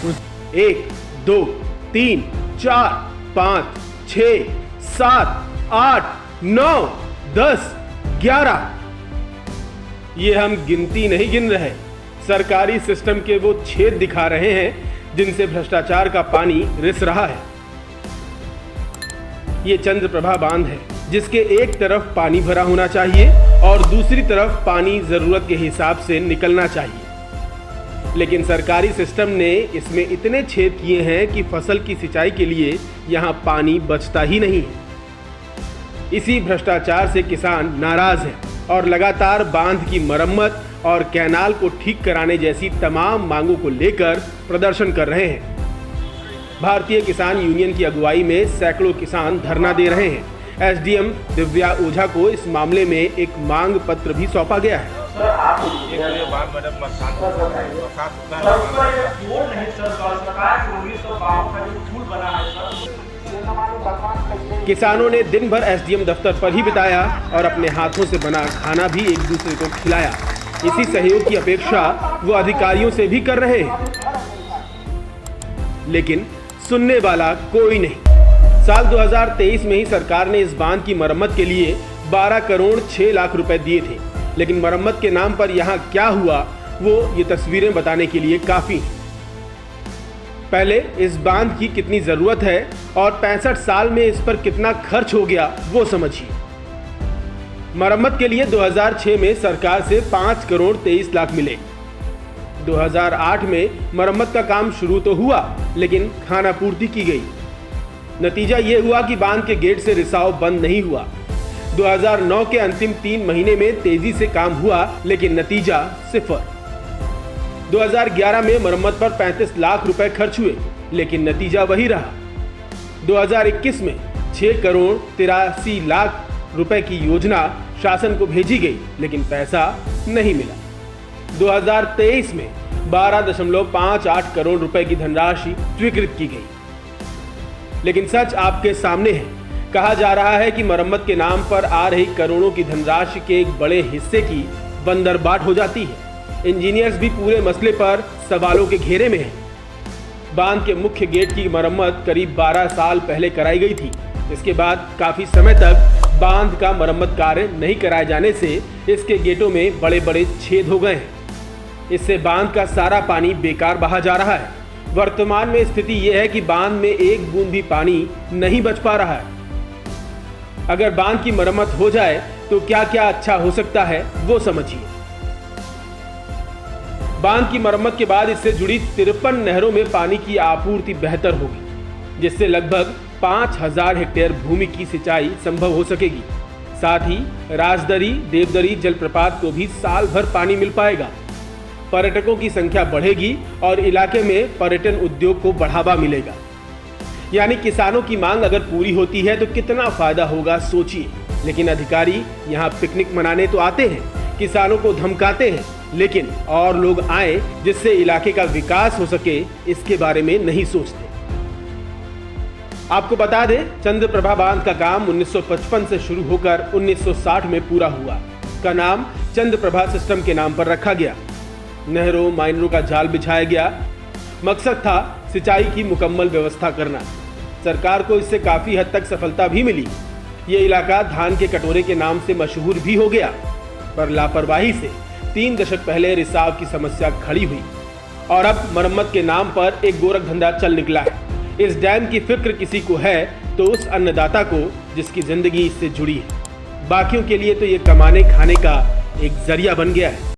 1 2 3 4 5 6 7 8 9 10 11। ये हम गिनती नहीं गिन रहे, सरकारी सिस्टम के वो छेद दिखा रहे हैं जिनसे भ्रष्टाचार का पानी रिस रहा है। ये चंद्रप्रभा बांध है जिसके एक तरफ पानी भरा होना चाहिए और दूसरी तरफ पानी जरूरत के हिसाब से निकलना चाहिए, लेकिन सरकारी सिस्टम ने इसमें इतने छेद किए हैं कि फसल की सिंचाई के लिए यहाँ पानी बचता ही नहीं है। इसी भ्रष्टाचार से किसान नाराज हैं और लगातार बांध की मरम्मत और कैनाल को ठीक कराने जैसी तमाम मांगों को लेकर प्रदर्शन कर रहे हैं। भारतीय किसान यूनियन की अगुवाई में सैकड़ों किसान धरना दे रहे हैं। एसडीएम दिव्या ओझा को इस मामले में एक मांग पत्र भी सौंपा गया है। किसानों ने दिन भर एसडीएम दफ्तर पर ही बिताया और अपने हाथों से बना खाना भी एक दूसरे को खिलाया। इसी सहयोग की अपेक्षा वो अधिकारियों से भी कर रहे हैं, लेकिन सुनने वाला कोई नहीं। साल 2023 में ही सरकार ने इस बांध की मरम्मत के लिए 12 करोड़ 6 लाख रुपए दिए थे, लेकिन मरम्मत के नाम पर यहाँ क्या हुआ वो ये तस्वीरें बताने के लिए काफी है। पहले इस बांध की कितनी जरूरत है और 65 साल में इस पर कितना खर्च हो गया वो समझिए। मरम्मत के लिए 2006 में सरकार से 5 करोड़ 23 लाख मिले। 2008 में मरम्मत का काम शुरू तो हुआ, लेकिन खानापूर्ति की गई। नतीजा ये हुआ कि बांध के गेट से रिसाव बंद नहीं हुआ। 2009 के अंतिम 3 महीने में तेजी से काम हुआ, लेकिन नतीजा 0। 2011 में मरम्मत पर 35 लाख रुपए खर्च हुए, लेकिन नतीजा वही रहा। 2021 में 6 करोड़ 83 लाख रुपए की योजना शासन को भेजी गई, लेकिन पैसा नहीं मिला। 2023 में 12.58 करोड़ रुपए की धनराशि स्वीकृत की गई, लेकिन सच आपके सामने है। कहा जा रहा है कि मरम्मत के नाम पर आ रही करोड़ों की धनराशि के एक बड़े हिस्से की बंदरबाट हो जाती है। इंजीनियर्स भी पूरे मसले पर सवालों के घेरे में हैं। बांध के मुख्य गेट की मरम्मत करीब 12 साल पहले कराई गई थी। इसके बाद काफी समय तक बांध का मरम्मत कार्य नहीं कराए जाने से इसके गेटों में बड़े बड़े छेद हो गए हैं। इससे बांध का सारा पानी बेकार बहा जा रहा है। वर्तमान में स्थिति यह है कि बांध में एक बूंद भी पानी नहीं बच पा रहा है। अगर बांध की मरम्मत हो जाए तो क्या क्या अच्छा हो सकता है वो समझिए। बांध की मरम्मत के बाद इससे जुड़ी 53 नहरों में पानी की आपूर्ति बेहतर होगी, जिससे लगभग 5000 हेक्टेयर भूमि की सिंचाई संभव हो सकेगी। साथ ही राजदरी देवदरी जलप्रपात को भी साल भर पानी मिल पाएगा। पर्यटकों की संख्या बढ़ेगी और इलाके में पर्यटन उद्योग को बढ़ावा मिलेगा। यानी किसानों की मांग अगर पूरी होती है तो कितना फायदा होगा सोचिए। लेकिन अधिकारी यहाँ पिकनिक मनाने तो आते हैं, किसानों को धमकाते हैं, लेकिन और लोग आए जिससे इलाके का विकास हो सके इसके बारे में नहीं सोचते। आपको बता दें, चंद्रप्रभा बांध का काम 1955 से शुरू होकर 1960 में पूरा हुआ। का नाम चंद्रप्रभा सिस्टम के नाम पर रखा गया। नहरों माइनरों का जाल बिछाया गया। मकसद था सिंचाई की मुकम्मल व्यवस्था करना। सरकार को इससे काफी हद तक सफलता भी मिली। ये इलाका धान के कटोरे के नाम से मशहूर भी हो गया, पर लापरवाही से 3 दशक पहले रिसाव की समस्या खड़ी हुई और अब मरम्मत के नाम पर एक गोरख धंधा चल निकला है। इस डैम की फिक्र किसी को है तो उस अन्नदाता को जिसकी जिंदगी इससे जुड़ी है। बाकियों के लिए तो ये कमाने खाने का एक जरिया बन गया है।